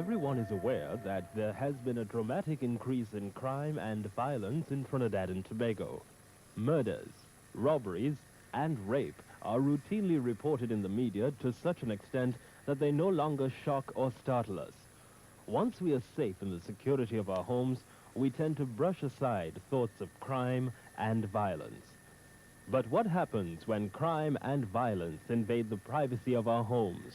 Everyone is aware that there has been a dramatic increase in crime and violence in Trinidad and Tobago. Murders, robberies, and rape are routinely reported in the media to such an extent that they no longer shock or startle us. Once we are safe in the security of our homes, we tend to brush aside thoughts of crime and violence. But what happens when crime and violence invade the privacy of our homes?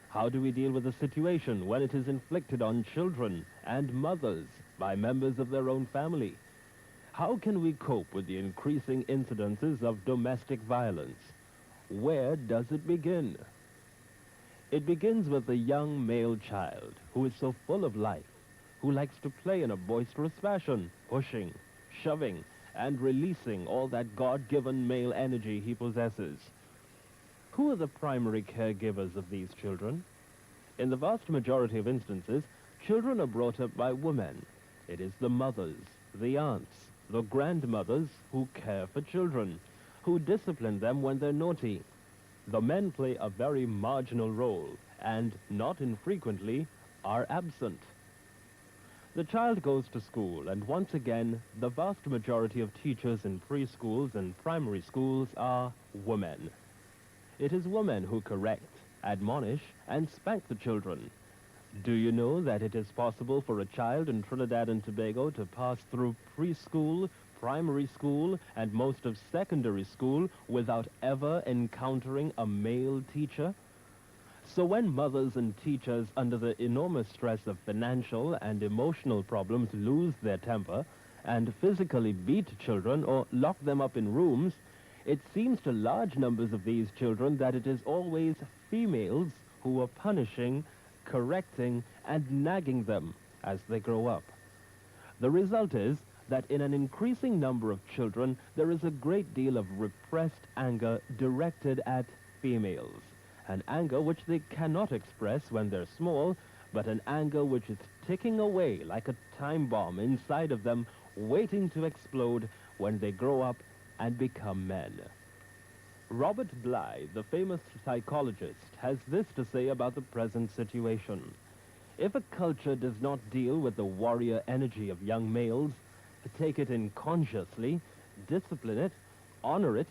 How do we deal with a situation when it is inflicted on children and mothers by members of their own family? How can we cope with the increasing incidences of domestic violence? Where does it begin? It begins with the young male child who is so full of life, who likes to play in a boisterous fashion, pushing, shoving, and releasing all that God-given male energy he possesses. Who are the primary caregivers of these children? In the vast majority of instances, children are brought up by women. It is the mothers, the aunts, the grandmothers who care for children, who discipline them when they're naughty. The men play a very marginal role and, not infrequently, are absent. The child goes to school, and once again, the vast majority of teachers in preschools and primary schools are women. It is women who correct, admonish, and spank the children. Do you know that it is possible for a child in Trinidad and Tobago to pass through preschool, primary school, and most of secondary school without ever encountering a male teacher? So when mothers and teachers under the enormous stress of financial and emotional problems lose their temper and physically beat children or lock them up in rooms, it seems to large numbers of these children that it is always females who are punishing, correcting, and nagging them as they grow up. The result is that in an increasing number of children, there is a great deal of repressed anger directed at females. An anger which they cannot express when they're small, but an anger which is ticking away like a time bomb inside of them, waiting to explode when they grow up and become men. Robert Bly, the famous psychologist, has this to say about the present situation. If a culture does not deal with the warrior energy of young males, take it in consciously, discipline it, honor it,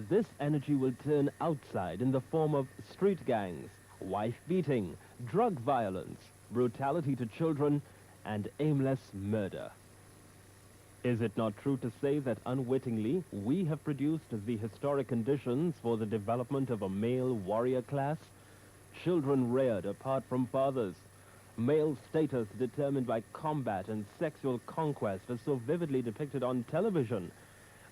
this energy will turn outside in the form of street gangs, wife-beating, drug violence, brutality to children, and aimless murder. Is it not true to say that unwittingly we have produced the historic conditions for the development of a male warrior class? Children reared apart from fathers. Male status determined by combat and sexual conquest as so vividly depicted on television.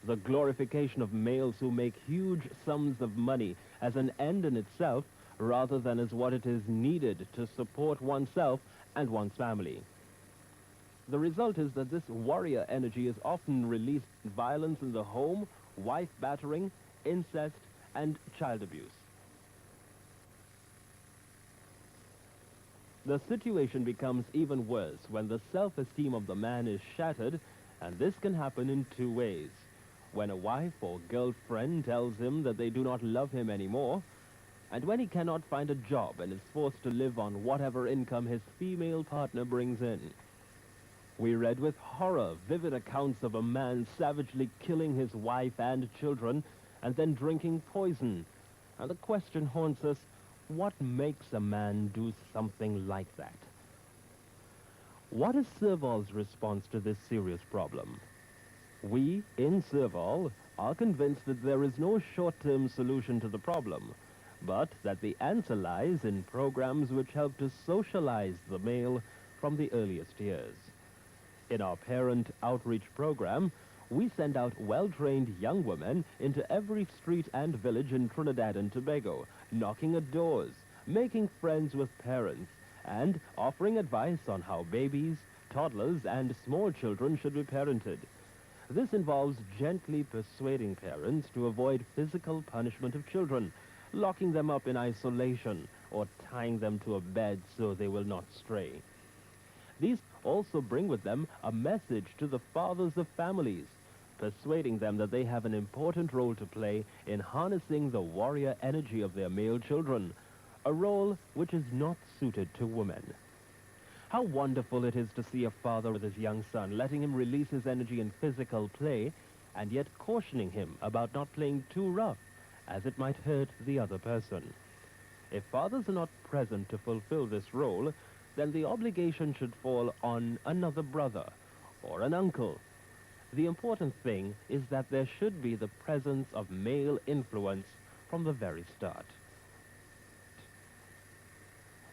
The glorification of males who make huge sums of money as an end in itself rather than as what it is needed to support oneself and one's family. The result is that this warrior energy is often released in violence in the home, wife battering, incest, and child abuse. The situation becomes even worse when the self-esteem of the man is shattered, and this can happen in two ways. When a wife or girlfriend tells him that they do not love him anymore, and when he cannot find a job and is forced to live on whatever income his female partner brings in. We read with horror vivid accounts of a man savagely killing his wife and children and then drinking poison. And the question haunts us, what makes a man do something like that? What is Servol's response to this serious problem? We, in Servol, are convinced that there is no short-term solution to the problem, but that the answer lies in programs which help to socialize the male from the earliest years. In our parent outreach program, we send out well-trained young women into every street and village in Trinidad and Tobago, knocking at doors, making friends with parents, and offering advice on how babies, toddlers, and small children should be parented. This involves gently persuading parents to avoid physical punishment of children, locking them up in isolation, or tying them to a bed so they will not stray. These also bring with them a message to the fathers of families, persuading them that they have an important role to play in harnessing the warrior energy of their male children, a role which is not suited to women. How wonderful it is to see a father with his young son, letting him release his energy in physical play, and yet cautioning him about not playing too rough, as it might hurt the other person. If fathers are not present to fulfill this role, then the obligation should fall on another brother or an uncle. The important thing is that there should be the presence of male influence from the very start.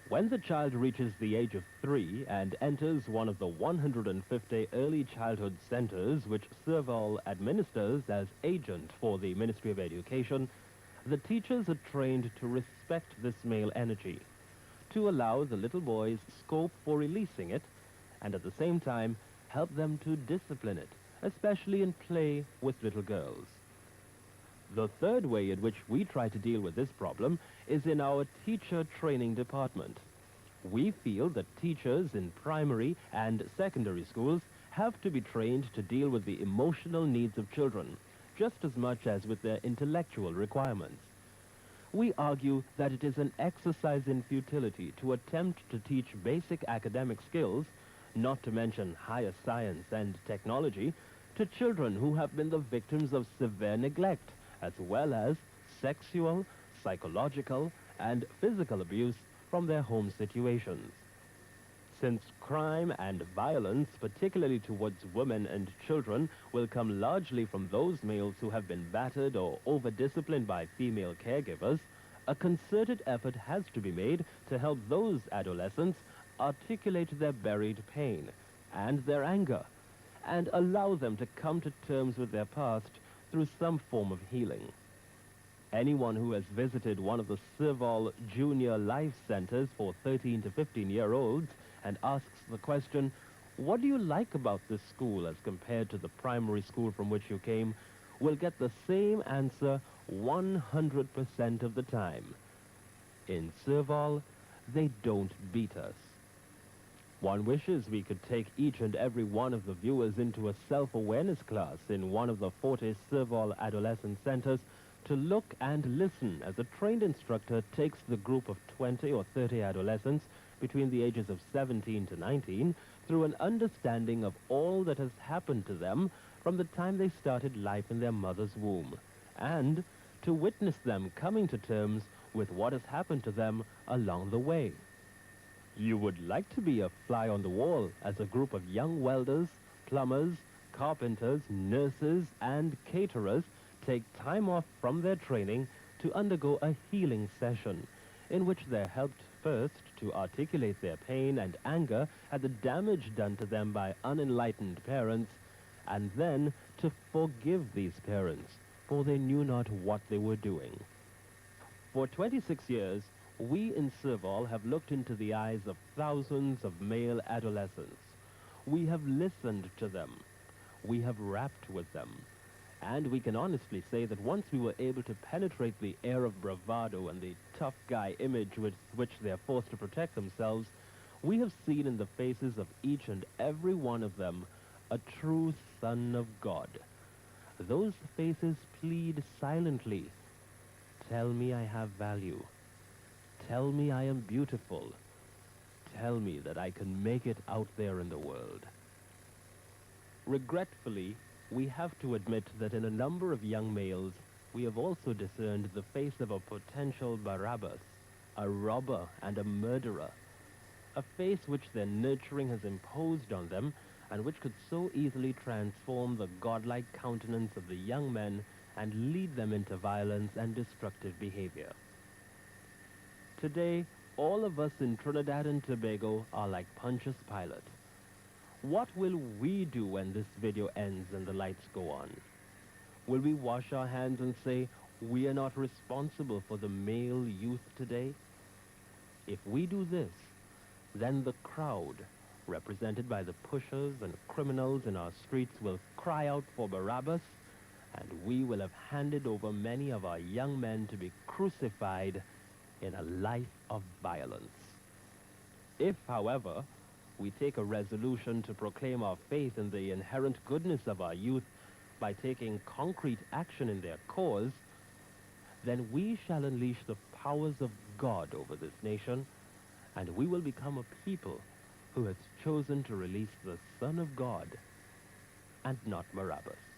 When the child reaches the age of 3 and enters one of the 150 early childhood centers which Servol administers as agent for the Ministry of Education, the teachers are trained to respect this male energy, to allow the little boys scope for releasing it, and at the same time help them to discipline it, especially in play with little girls. The third way in which we try to deal with this problem is in our teacher training department. We feel that teachers in primary and secondary schools have to be trained to deal with the emotional needs of children, just as much as with their intellectual requirements. We argue that it is an exercise in futility to attempt to teach basic academic skills, not to mention higher science and technology, to children who have been the victims of severe neglect, as well as sexual, psychological, and physical abuse from their home situations. Since crime and violence, particularly towards women and children, will come largely from those males who have been battered or over-disciplined by female caregivers, a concerted effort has to be made to help those adolescents articulate their buried pain and their anger, and allow them to come to terms with their past through some form of healing. Anyone who has visited one of the Servol Junior Life Centers for 13 to 15-year-olds and asks the question, "What do you like about this school as compared to the primary school from which you came?" will get the same answer 100% of the time. In Servol, they don't beat us. One wishes we could take each and every one of the viewers into a self-awareness class in one of the 40 Servol adolescent centers to look and listen as a trained instructor takes the group of 20 or 30 adolescents between the ages of 17 to 19 through an understanding of all that has happened to them from the time they started life in their mother's womb, and to witness them coming to terms with what has happened to them along the way. You would like to be a fly on the wall as a group of young welders, plumbers, carpenters, nurses, and caterers take time off from their training to undergo a healing session in which they're helped first to articulate their pain and anger at the damage done to them by unenlightened parents, and then to forgive these parents, for they knew not what they were doing. For 26 years, we in Servol have looked into the eyes of thousands of male adolescents. We have listened to them. We have rapped with them. And we can honestly say that once we were able to penetrate the air of bravado and the tough guy image with which they are forced to protect themselves, we have seen in the faces of each and every one of them a true son of God. Those faces plead silently. Tell me I have value. Tell me I am beautiful. Tell me that I can make it out there in the world. Regretfully, we have to admit that in a number of young males, we have also discerned the face of a potential Barabbas, a robber and a murderer, a face which their nurturing has imposed on them and which could so easily transform the godlike countenance of the young men and lead them into violence and destructive behavior. Today, all of us in Trinidad and Tobago are like Pontius Pilate. What will we do when this video ends and the lights go on? Will we wash our hands and say, we are not responsible for the male youth today? If we do this, then the crowd, represented by the pushers and criminals in our streets, will cry out for Barabbas, and we will have handed over many of our young men to be crucified in a life of violence. If, however, we take a resolution to proclaim our faith in the inherent goodness of our youth by taking concrete action in their cause, then we shall unleash the powers of God over this nation, and we will become a people who has chosen to release the Son of God and not Barabbas.